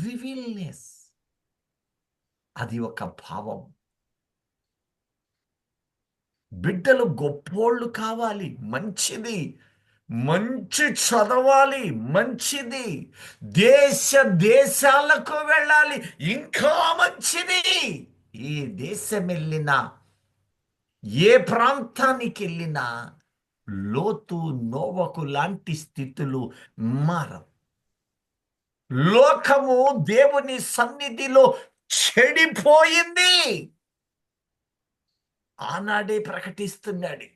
రివీల్నెస్, అది ఒక భావం. బిడ్డలు గొప్పోళ్ళు కావాలి, మంచిది. మంచి చదవాలి, మంచిది. దేశాలకు వెళ్ళాలి, ఇంకా మంచిది. ఏ దేశం వెళ్ళినా, ఏ ప్రాంతానికి వెళ్ళినా లోతు నోవకు లాంటి స్థితులు మారవు. లోకము దేవుని సన్నిధిలో చెడిపోయింది. ఆనాడే ప్రకటిస్తున్నాడు,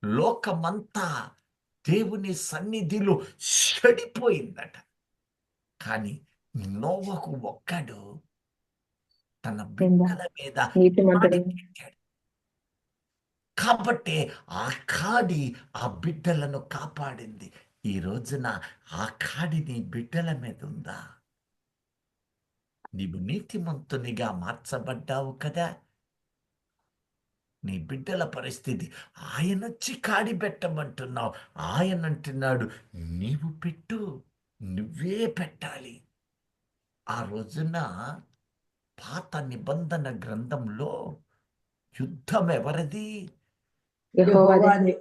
లోకమంతా దేవుని సన్నిధిలో చెడిపోయిందట. కానీ నోవహు ఒక్కడు తన బిడ్డల మీద పెట్టాడు. కాబట్టి ఆ కాడి ఆ బిడ్డలను కాపాడింది. ఈ రోజున ఆ కాడి నీ బిడ్డల మీద ఉందా? నీవు నీతిమంతునిగా మార్చబడ్డావు కదా. నీ బిడ్డల పరిస్థితి, ఆయన వచ్చి కాడి పెట్టమంటున్నావు, ఆయన అంటున్నాడు నీవు పెట్టు, నువ్వే పెట్టాలి. ఆ రోజున పాత నిబంధన గ్రంథంలో యుద్ధం ఎవరిది? యెహోవాది.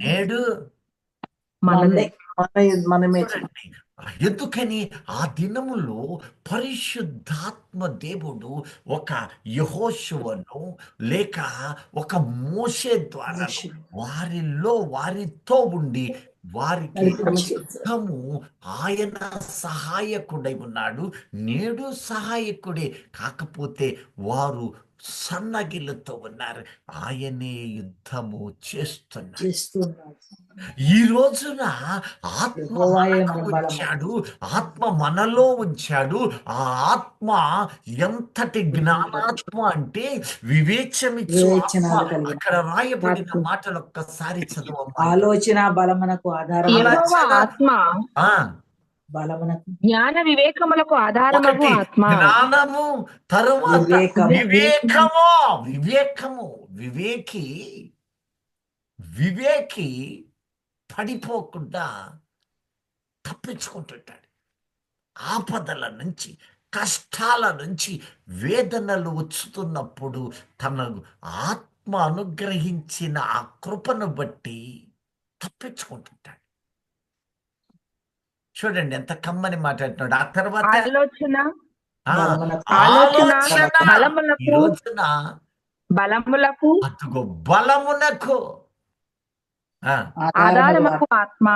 నేడు మనదే. మనమే. చూడండి, ఎందుకని ఆ దినములో పరిశుద్ధాత్మ దేవుడు ఒక యెహోషువను లేక ఒక మోషే ద్వారా వారితో ఉండి వారికి పరిశ్రమ చేశారు. యుద్ధము ఆయన సహాయకుడై ఉన్నాడు, నేడు సహాయకుడే. కాకపోతే వారు సన్నగిల్లుతూ ఉన్నారు. ఆయనే యుద్ధము చేస్తున్నాడు. ఈ రోజున ఆత్మ యెహోవాయే మనకు మన బలము. ఉంచాడు, ఆత్మ మనలో ఉంచాడు. ఆ ఆత్మ ఎంతటి జ్ఞానాత్మ అంటే వివేచమిచ్చు ఆత్మ. వివేచనాలు కలిగిన అక్కడ రాయబడిన ఆత్మ. మాటలు ఒక్కసారి చదవమ్మా. ఆలోచన బలమునకు ఆధారము. యెహోవా ఆత్మ ఆ, బలమునకు జ్ఞాన వివేకములకు ఆధారమగు ఒకటి ఆత్మ. జ్ఞానము, తరువాత వివేకము. వివేకము. వివేకము వివేకి పడిపోకుండా తప్పించుకుంటుంటాడు. ఆపదల నుంచి, కష్టాల నుంచి, వేదనలు వచ్చుతున్నప్పుడు తన ఆత్మ అనుగ్రహించిన ఆ కృపను బట్టి తప్పించుకుంటుంటాడు. చూడండి ఎంత కమ్మని మాట్లాడుతున్నాడు. ఆ తర్వాత ఆలోచన ఆ, బలమునకు. ఆలోచన. బలములకు. ఈ రోజున బలములకు అతుగో బలమునకు ఆధారమగు ఆత్మ.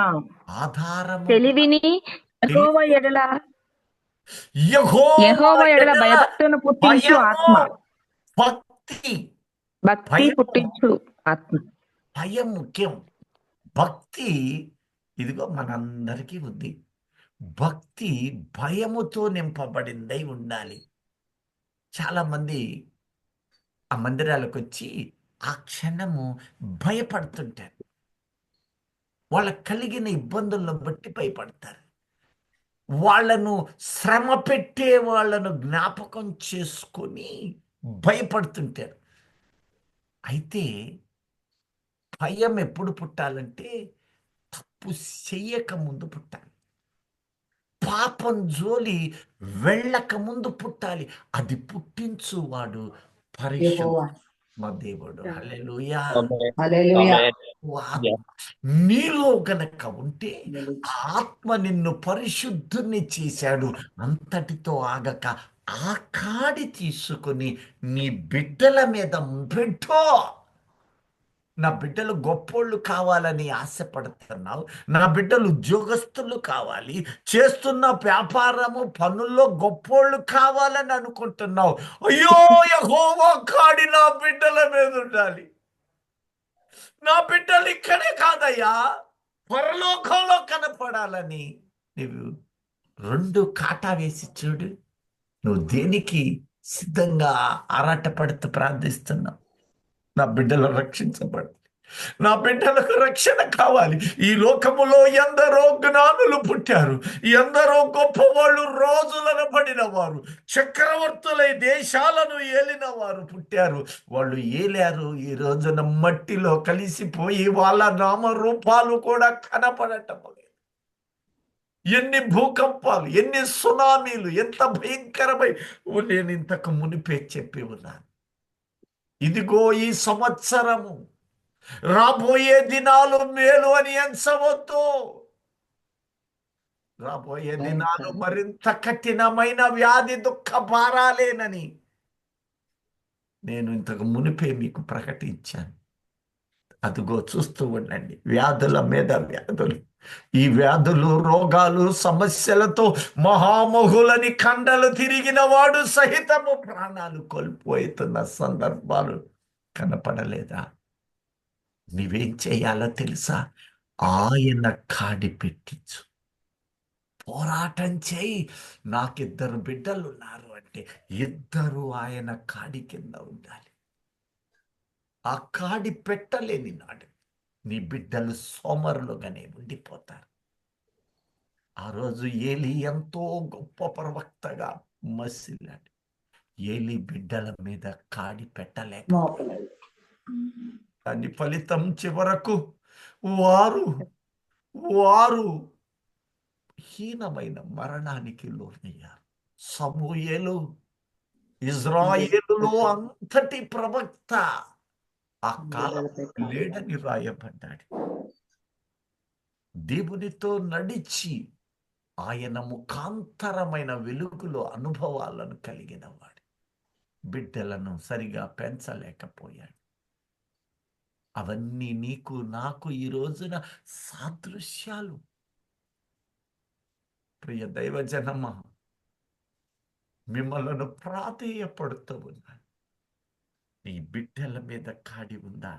ఆధారము, తెలివిని యెహోవా ఎడల భయభక్తులను పుట్టించు ఆత్మ. భక్తి భక్తి భయము. పుట్టించు ఆత్మ. భయం ముఖ్యం. భక్తి ఇదిగో మనందరికీ ఉంది. భక్తి భయముతో నింపబడిందై ఉండాలి. చాలా మంది ఆ మందిరాలకు వచ్చి ఆ క్షణము భయపడుతుంటారు. వాళ్ళకు కలిగిన ఇబ్బందులను బట్టి భయపడతారు. వాళ్ళను శ్రమ పెట్టే వాళ్ళను జ్ఞాపకం చేసుకొని భయపడుతుంటారు. అయితే భయం ఎప్పుడు పుట్టాలంటే తప్పు చెయ్యక ముందు పుట్టాలి. పాపం జోలి వెళ్ళక ముందు పుట్టాలి. అది పుట్టించువాడు యెహోవా. పరిశుద్ధ దేవుడు. హల్లెలూయా. హల్లెలూయా. ఆత్మ నీలో గనక ఉంటే ఆత్మ నిన్ను పరిశుద్ధుని చేశాడు. అంతటితో ఆగక ఆ కాడి తీసుకుని నీ బిడ్డల మీద పెట్టు. నా బిడ్డలు గొప్పోళ్ళు కావాలని ఆశపడుతున్నావు. నా బిడ్డలు ఉద్యోగస్తులు కావాలి, చేస్తున్న వ్యాపారము పనుల్లో గొప్పోళ్ళు కావాలని అనుకుంటున్నావు. అయ్యో, యెహోవా కాడి నా బిడ్డల మీద ఉండాలి. నా బిడ్డలు ఇక్కడే కాదయ్యా, పరలోకంలో కనపడాలని నువ్వు 2 కాటా వేసి చూడు. నువ్వు దేనికి సిద్ధంగా ఆరాటపడుతూ ప్రార్థిస్తున్నావు? నా బిడ్డలు రక్షించబడి, నా బిడ్డలకు రక్షణ కావాలి. ఈ లోకములో ఎందరో జ్ఞానులు పుట్టారు, ఎందరో గొప్పవాళ్ళు, రోజులను పడిన వారు, చక్రవర్తులై దేశాలను ఏలిన వారు పుట్టారు. వాళ్ళు ఏలారు. ఈ రోజున మట్టిలో కలిసిపోయి వాళ్ళ నామరూపాలు కూడా కనపడటం లేదు. ఎన్ని భూకంపాలు, ఎన్ని సునామీలు, ఎంత భయంకరమై నేను ఇంతకు మునిపే చెప్పి ఉన్నాను. ఇదిగో ఈ సంవత్సరము, రాబోయే దినాలు మేలు అని ఎంచవద్దు. రాబోయే దినాలు మరింత కఠినమైన వ్యాధి దుఃఖ భారాలేనని నేను ఇంతకు మునిపే మీకు ప్రకటించాను. అదిగో చూస్తూ ఉండండి, వ్యాధుల మీద వ్యాధులు. ఈ వ్యాధులు, రోగాలు, సమస్యలతో మహామహులని కండలు తిరిగిన వాడు సహితము ప్రాణాలు కోల్పోతున్న సందర్భాలు కనపడలేదా? నీవేం చేయాలో తెలుసా? ఆయన కాడి పెట్టించు, పోరాటం చేయి. నాకిద్దరు బిడ్డలు ఉన్నారు అంటే ఇద్దరు ఆయన కాడి కింద ఉండాలి. ఆ కాడి పెట్టలేని నాడు నీ బిడ్డలు సోమరులుగానే ఉండిపోతారు. ఆ రోజు ఏలి ఎంతో గొప్ప ప్రవక్తగా మసిలాడు. ఏలి బిడ్డల మీద కాడి పెట్టలేక దాని ఫలితం చివరకు వారు హీనమైన మరణానికి లోనయ్యారు. సమూయేలు ఇజ్రాయేలులో అంతటి ప్రవక్త ఆ కాలం లేడని రాయబడ్డాడు. దేవునితో నడిచి ఆయన ముఖాంతరమైన వెలుగులో అనుభవాలను కలిగిన వాడు బిడ్డలను సరిగా పెంచలేకపోయాడు. అవన్నీ నీకు నాకు ఈ రోజున సాదృశ్యాలు. ప్రియ దైవజనమ్మ, మిమ్మల్ని ప్రాధేయపడుతూ ఉన్నాను. నీ బిడ్డల మీద కాడి ఉందా?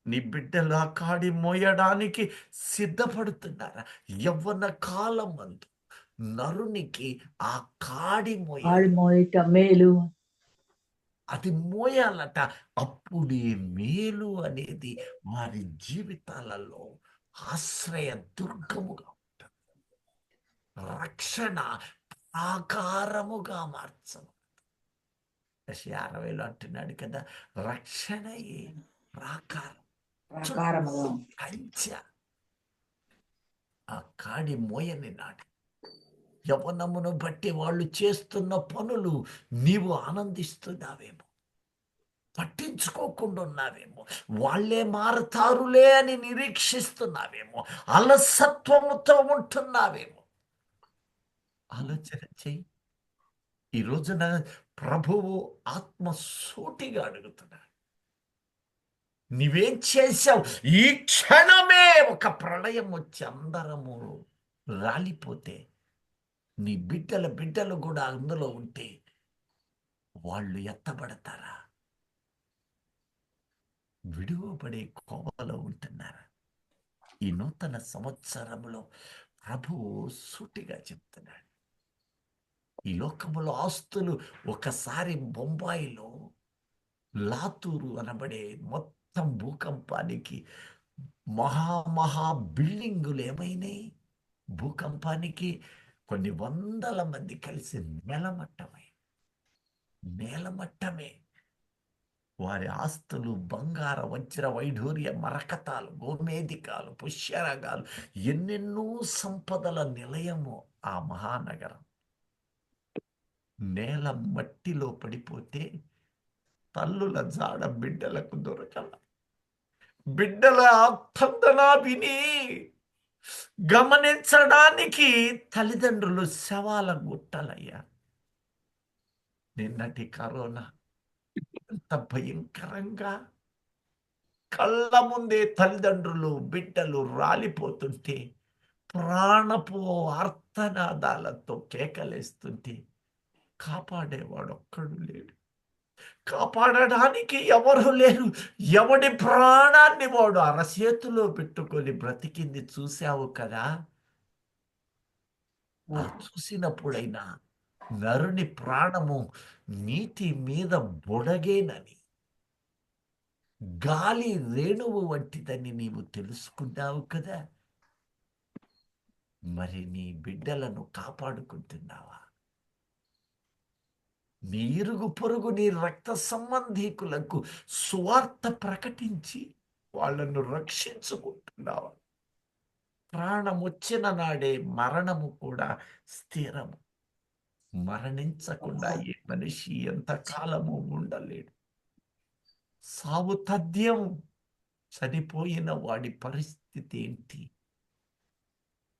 నీ బిడ్డలు ఆ కాడి మోయడానికి సిద్ధపడుతున్నారా? యవ్వన కాలం అందు నరునికి ఆ కాడి ఆడు మోయట మేలు. అది మోయాలట. అప్పుడే మేలు అనేది వారి జీవితాలలో ఆశ్రయ దుర్గముగా ఉంటుంది. రక్షణ ప్రాకారముగా మార్చము. 60లో అంటున్నాడు కదా, రక్షణయే ప్రాకారం, ప్రాకారముగా. కంచె. ఆ కాడి మోయని నాడు యవ్వనమును బట్టి వాళ్ళు చేస్తున్న పనులు నీవు ఆనందిస్తున్నావేమో, పట్టించుకోకుండా ఉన్నావేమో, వాళ్ళే మారతారులే అని నిరీక్షిస్తున్నావేమో, అలసత్వముతో ఉంటున్నావేమో. ఆలోచన చెయ్యి. ఈ రోజున ప్రభువు ఆత్మ సూటిగా అడుగుతున్నాడు, నీవేం చేశావు? ఈ క్షణమే ఒక ప్రళయం వచ్చి అందరము రాలిపోతే, నీ బిడ్డలు కూడా అందులో ఉంటే వాళ్ళు ఎత్తబడతారా? విడువబడే కోవలో ఉంటున్నారా? ఈ నూతన సంవత్సరంలో ప్రభువు సూటిగా చెప్తున్నాడు, ఈ లోకములో ఆస్తులు ఒకసారి బొంబాయిలో లాతూరు అనబడే మొత్తం భూకంపానికి మహా బిల్డింగులు ఏమైనాయి? భూకంపానికి కొన్ని వందల మంది కలిసి నేలమట్టమే. వారి ఆస్తులు బంగార వజ్ర వైఢూర్య మరకతాలు గోమేధికాలు పుష్యరాగాలు ఎన్నెన్నో సంపదల నిలయము ఆ మహానగరం నేల మట్టిలో పడిపోతే తల్లుల జాడ బిడ్డలకు దొరకల. బిడ్డల ఆర్తందన విని గమనించడానికి తల్లిదండ్రులు శవాల గుట్టలయ్యా. నిన్నటి కరోనా ఎంత భయంకరంగా కళ్ళ ముందే తల్లిదండ్రులు బిడ్డలు రాలిపోతుంటే, ప్రాణపు ఆర్తనాదాలతో కేకలేస్తుంటే కాపాడేవాడు ఒక్కడు లేడు, కాపాడడానికి ఎవరు లేరు. ఎవడి ప్రాణాన్ని వాడు అరచేతిలో పెట్టుకొని బ్రతికింది చూశావు కదా. ఆ చూసినప్పుడైనా నరుని ప్రాణము నీటి మీద బుడగేనని, గాలి రేణువు వంటిదని నీవు తెలుసుకున్నావు కదా. మరి నీ బిడ్డలను కాపాడుకుంటున్నావా? నీ ఇరుగు పొరుగు నీ రక్త సంబంధీకులకు సువార్త ప్రకటించి వాళ్ళను రక్షించుకుంటున్నావా? ప్రాణం వచ్చిన నాడే మరణము కూడా స్థిరము. మరణించకుండా ఏ మనిషి ఎంతకాలము ఉండలేడు. సావు తథ్యం. చనిపోయిన వాడి పరిస్థితి ఏంటి?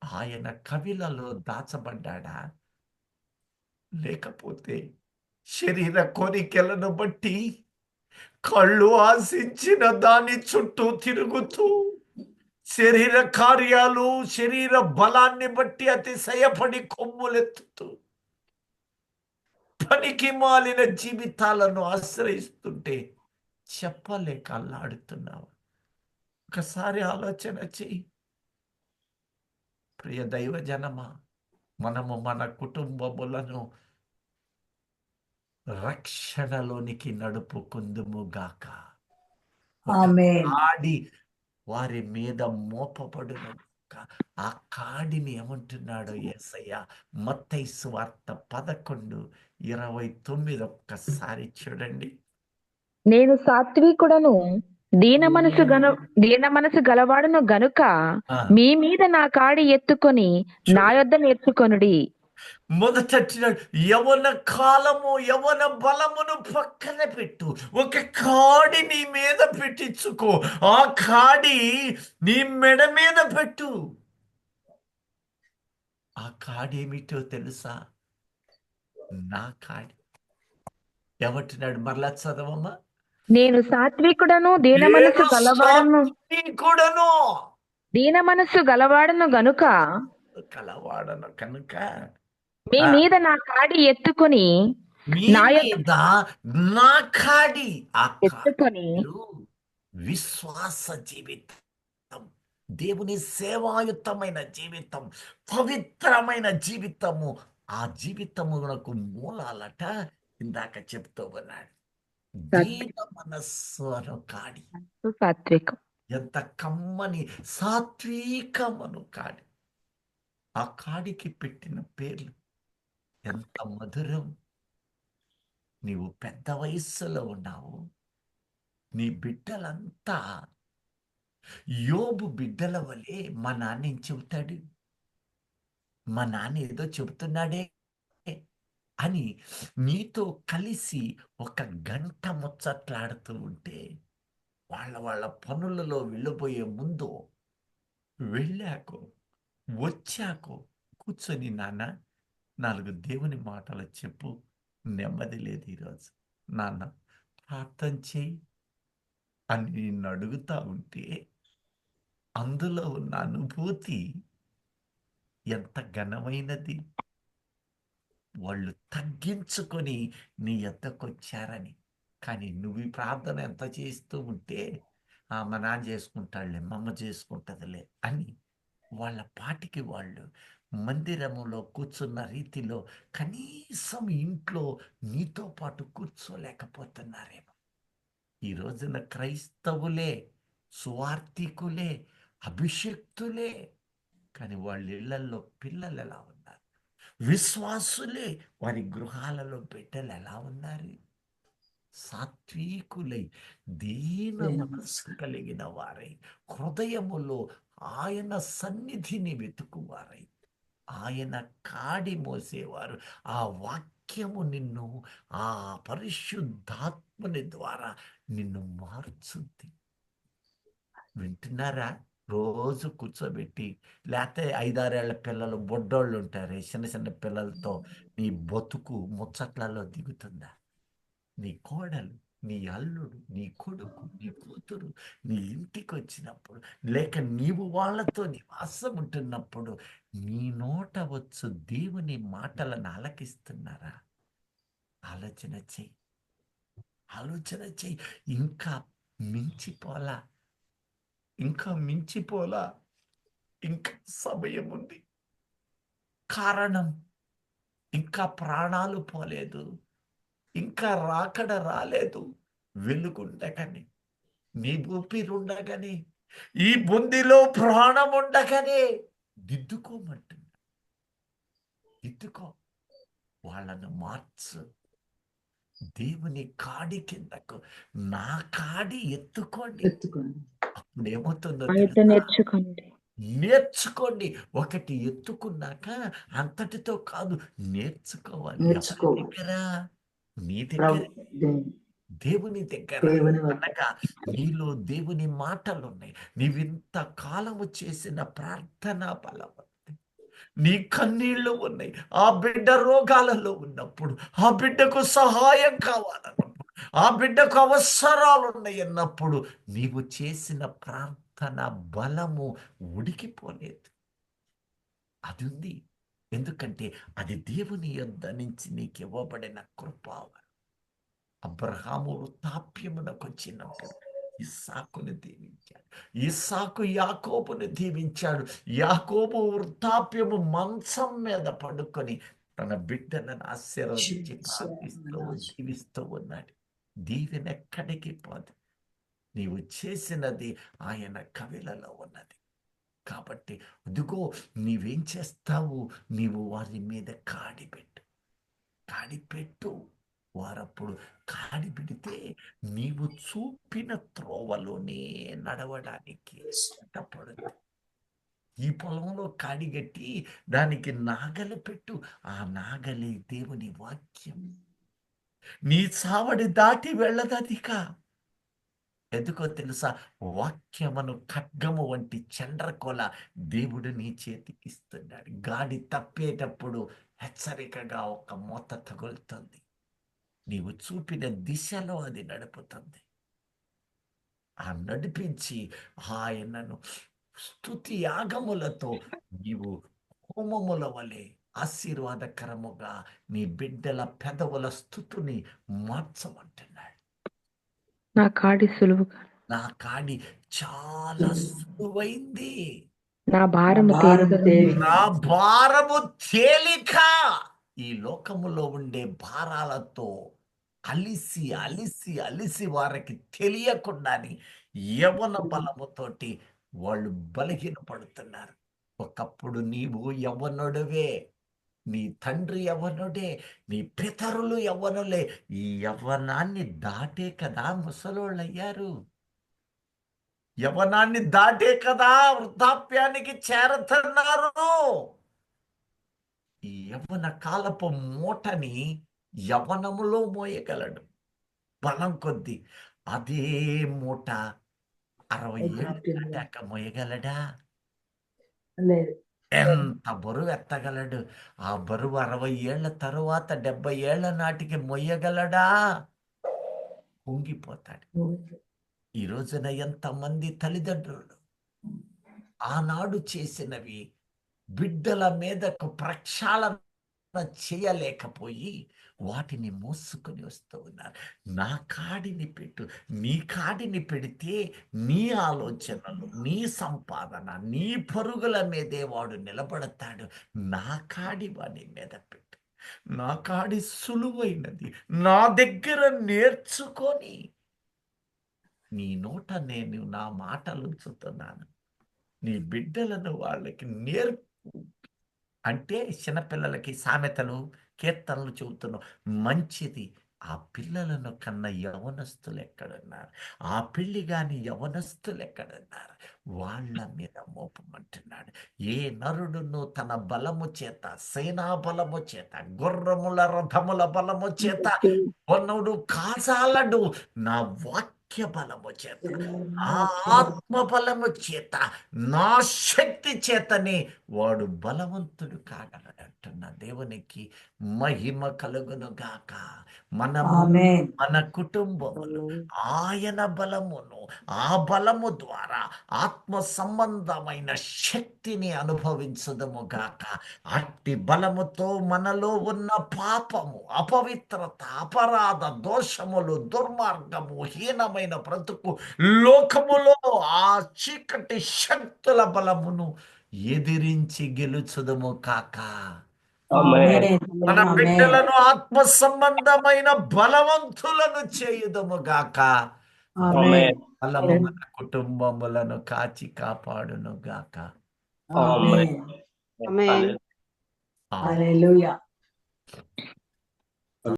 ఆయన కవిలలో దాచబడ్డా, లేకపోతే శరీర కోరికలను బట్టి కళ్ళు ఆశించిన దాని చుట్టూ తిరుగుతూ, శరీర కార్యాలు శరీర బలాన్ని బట్టి అతిశయపడి కొమ్ములెత్తుతూ పనికి మాలిన జీవితాలను ఆశ్రయిస్తుంటే చెప్పలేక అల్లాడుతున్నావు. ఒకసారి ఆలోచన చెయ్యి. ప్రియ దైవజనమా, మనము మన కుటుంబములను రక్షణలోనికి నడుపుకుందుముగాక. కాడి వారి మీద మోపబడును. ఆ కాడిని ఏమంటున్నాడో యేసయ్య మత్తయి సువార్త 11:29 ఒక్కసారి చూడండి. నేను సాత్వికుడను దీన మనసు గలవాడును గనుక మీ మీద నా కాడి ఎత్తుకొని నా యొద్ద నేర్చుకొనుడి. మొదట యవన కాలము యవన బలమును పక్కన పెట్టు, ఒక కాడి నీ మీద పెట్టించుకో. ఆ కాడి నీ మెడ మీద పెట్టు. ఆ కాడి ఏమిటో తెలుసా? నా కాడి. ఏమంటున్నాడు? మరలా చదవమ్మా. నేను సాత్వికుడను దీన మనసు నేను గలవాడను సాత్వికుడను దీన మనసు గలవాడను గనుక కలవాడను కనుక మీ ఆ, మీద నా కాడి ఎత్తుకొని మీ నా యొద్ద మీద నా కాడి ఆ ఎత్తుకొని కాడి విశ్వాస జీవితం, దేవుని సేవాయుతమైన జీవితం, పవిత్రమైన జీవితము. ఆ జీవితమునకు మూలాలట ఇందాక చెప్తూ ఉన్నాడు. దీన మనస్సు అను కాడి, సాత్వికం. ఎంత కమ్మని సాత్వికమను కాడి. ఆ కాడికి పెట్టిన పేర్లు ఎంత మధురం. నీవు పెద్ద వయస్సులో ఉన్నావు, నీ బిడ్డలంతా యోబు బిడ్డల వలె మా నాన్న ఏం చెబుతాడు, మా నాన్న ఏదో చెబుతున్నాడే అని నీతో కలిసి ఒక గంట ముచ్చట్లాడుతూ ఉంటే, వాళ్ళ పనులలో వెళ్ళబోయే ముందు వెళ్ళాకో వచ్చాకో కూర్చొని, నాన్న 4 దేవుని మాటలు చెప్పు, నెమ్మది లేదు ఈరోజు, నాన్న ప్రార్థన చేయి అని నిన్ను అడుగుతా ఉంటే అందులో ఉన్న అనుభూతి ఎంత ఘనమైనది. వాళ్ళు తగ్గించుకొని నీ యొద్దకొచ్చారని. కానీ నువ్వు ఈ ప్రార్థన ఎంత చేస్తూ ఉంటే, మా నాన్న చేసుకుంటాడులే, మా అమ్మ చేసుకుంటుందిలే అని వాళ్ళ పాటికి వాళ్ళు మందిరములో కూర్చున్న రీతిలో కనీసం ఇంట్లో నీతో పాటు కూర్చోలేకపోతున్నారేమో. ఈ రోజున క్రైస్తవులే, సువార్థికులే, అభిషక్తులే, కానీ వాళ్ళ ఇళ్లల్లో పిల్లలు ఎలా ఉన్నారు? విశ్వాసులే, వారి గృహాలలో బిడ్డలు ఎలా ఉన్నారు? సాత్వికులై, దీన మనస్సు కలిగిన వారై, హృదయములో ఆయన సన్నిధిని వెతుకువారై, ఆయన కాడి మోసేవారు. ఆ వాక్యము నిన్ను, ఆ పరిశుద్ధాత్మని ద్వారా నిన్ను మార్చుద్ది. వింటున్నారా? రోజు కూర్చోబెట్టి, లేకపోతే 5-6 ఏళ్ల పిల్లలు బొడ్డోళ్ళు ఉంటారు, చిన్న చిన్న పిల్లలతో నీ బతుకు ముచ్చట్లలో దిగుతుందా? నీ కోడలు, నీ అల్లుడు, నీ కొడుకు, నీ కూతురు నీ ఇంటికి వచ్చినప్పుడు, లేక నీవు వాళ్ళతో నివాసం ఉంటున్నప్పుడు నీ నోట వచ్చు దేవుని మాటలను ఆలకిస్తున్నారా? ఆలోచన చెయ్యి, ఆలోచన చెయ్యి. ఇంకా మించిపోలా, ఇంకా మించిపోలా, ఇంకా సమయం ఉంది. కారణం, ఇంకా ప్రాణాలు పోలేదు, ఇంకా రాకడ రాలేదు. వెలుగుండగానే, నీ ఊపిరుండగానే, ఈ బొందిలో ప్రాణం ఉండగానే దిద్దుకోమంటున్నా. దిద్దుకో, వాళ్ళను మార్చు. దేవుని కాడి కిందకు నా కాడి ఎత్తుకోండి. అప్పుడు ఏమవుతుందో అయితే తెలుసా? నేర్చుకోండి. నేర్చుకోండి. ఒకటి ఎత్తుకున్నాక అంతటితో కాదు, నేర్చుకోవాలి. ఎవరి దగ్గర? నీ దగ్గర, దేవుని దగ్గర. అనగా నీలో దేవుని మాటలు ఉన్నాయి. నీవింత కాలము చేసిన ప్రార్థనా బలం ఉంది. నీ కన్నీళ్లు ఉన్నాయి. ఆ బిడ్డ రోగాలలో ఉన్నప్పుడు, ఆ బిడ్డకు సహాయం కావాలన్నప్పుడు, ఆ బిడ్డకు అవసరాలు ఉన్నాయి అన్నప్పుడు నీవు చేసిన ప్రార్థన బలము ఉడికిపోలేదు. అది ఉంది. ఎందుకంటే అది దేవుని యొద్ద నుంచి నీకు ఇవ్వబడిన కృపావరం. అబ్రహాము వృద్ధాప్యమునకు వచ్చినప్పుడు ఇస్సాకును దీవించాడు. ఇస్సాకు యాకోబును దీవించాడు. యాకోబు వృద్ధాప్యము మంచం మీద పడుకొని తన బిడ్డలను ఆశీర్వదించి ప్రార్థిస్తూ దీవిస్తూ ఉన్నాడు. దీవెన ఎక్కడికి పోదు. నీవు చేసినది ఆయన కవిలలో ఉన్నది. కాబట్టి అదుగో, నీవేం చేస్తావు? నీవు వారి మీద కాడి పెట్టు. వారప్పుడు కాడి పెడితే నీవు చూపిన త్రోవలోనే నడవడానికి ఇష్టపడుతుంది. ఈ పొలంలో కాడిగట్టి దానికి నాగలి పెట్టు. ఆ నాగలి దేవుని వాక్యం. నీ చావడి దాటి వెళ్ళదదిక. ఎందుకో తెలుసా? వాక్యమును ఖడ్గము వంటి చండ్రకోల దేవుడు నీ చేతికి ఇస్తున్నాడు. గాడి తప్పేటప్పుడు హెచ్చరికగా ఒక మోత తగులుతుంది. నీవు చూపిన దిశలో అది నడుపుతుంది. నడిపించి ఆయనను స్తుతి యాగములతో నీవు హోమముల వలె ఆశీర్వాదకరముగా నీ బిడ్డల పెదవుల స్థుతిని మార్చమంటున్నాడు. నా కాడి సులువుగా, నా కాడి చాలా సులువైంది, నా భారము భారం తేలిక. తేలిక. నా భారము తేలిక. ఈ లోకములో ఉండే భారాలతో అలిసి అలిసి అలిసి వారికి తెలియకుండాని యవన బలముతోటి వాళ్ళు బలహీనపడుతున్నారు. ఒకప్పుడు నీవు యవనుడివే, నీ తండ్రి యవనుడే, నీ పితరులు యవనులే. ఈ యవ్వనాన్ని దాటే కదా ముసలోళ్ళయ్యారు. యవనాన్ని దాటే కదా వృద్ధాప్యానికి చేరుతున్నారు. ఈ యవ్వన కాలపు మూటని యవ్వనములో మోయగలడు బలం కొద్దీ. అదే మూట 60 ఏళ్ళు దాటాక మోయగలడా? లేదు. ఎంత బరువు ఎత్తగలడు? ఆ బరువు 60 ఏళ్ల తరువాత 70 ఏళ్ల నాటికి మొయ్యగలడా? కుంగిపోతాడు. ఈ రోజున ఎంతమంది తల్లిదండ్రులు ఆనాడు చేసినవి బిడ్డల మీదకు ప్రక్షాళన చేయలేకపోయి వాటిని మోసుకొని వస్తూ ఉన్నారు. నా కాడిని పెట్టు. నీ కాడిని పెడితే నీ ఆలోచనలు, నీ సంపాదన, నీ పరుగుల మీదే వాడు నిలబడతాడు. నా కాడి వాడి మీద పెట్టు. నా కాడి సులువైనది, నా దగ్గర నేర్చుకొని నీ నోట నేను నా మాటలు ఉంచుతున్నాను. నీ బిడ్డలను వాళ్ళకి నేర్పు. అంటే చిన్నపిల్లలకి సామెతలు, కీర్తనలు చెబుతున్నావు, మంచిది. ఆ పిల్లలను కన్న యవనస్తులు ఎక్కడున్నారు? ఆ పెళ్లి గాని యవనస్తులు ఎక్కడున్నారు? వాళ్ళ మీద మోపమంటున్నాడు. ఏ నరుడును తన బలము చేత, సేనా బలము చేత, గుర్రముల రథముల బలము చేత కొనుడు కాజాలడు. నా వాక్య బలము చేత, ఆ ఆత్మ బలము చేత, నా శక్తి చేతనే వాడు బలవంతుడు కాగలడంటున్న దేవునికి మహిమ కలుగును గాక. మనము, ఆమేన్. మన కుటుంబములు ఆయన బలమును, ఆ బలము ద్వారా ఆత్మ సంబంధమైన శక్తిని అనుభవించదము గాక. అట్టి బలముతో మనలో ఉన్న పాపము, అపవిత్రత, అపరాధ, దోషములు, దుర్మార్గము, హీనమైన బ్రతుకు, లోకములో ఆ చీకటి శక్తుల బలమును ఎదిరించి గెలుచుదము కాక. ఆమేన్. మన ఆమేన్. బిడ్డలను ఆత్మ సంబంధమైన బలవంతులను చేయుదము గాక. ఆమేన్. బలము మన కుటుంబములను కాచి కాపాడును గాక. ఆమేన్. ఆమేన్. హల్లెలూయా.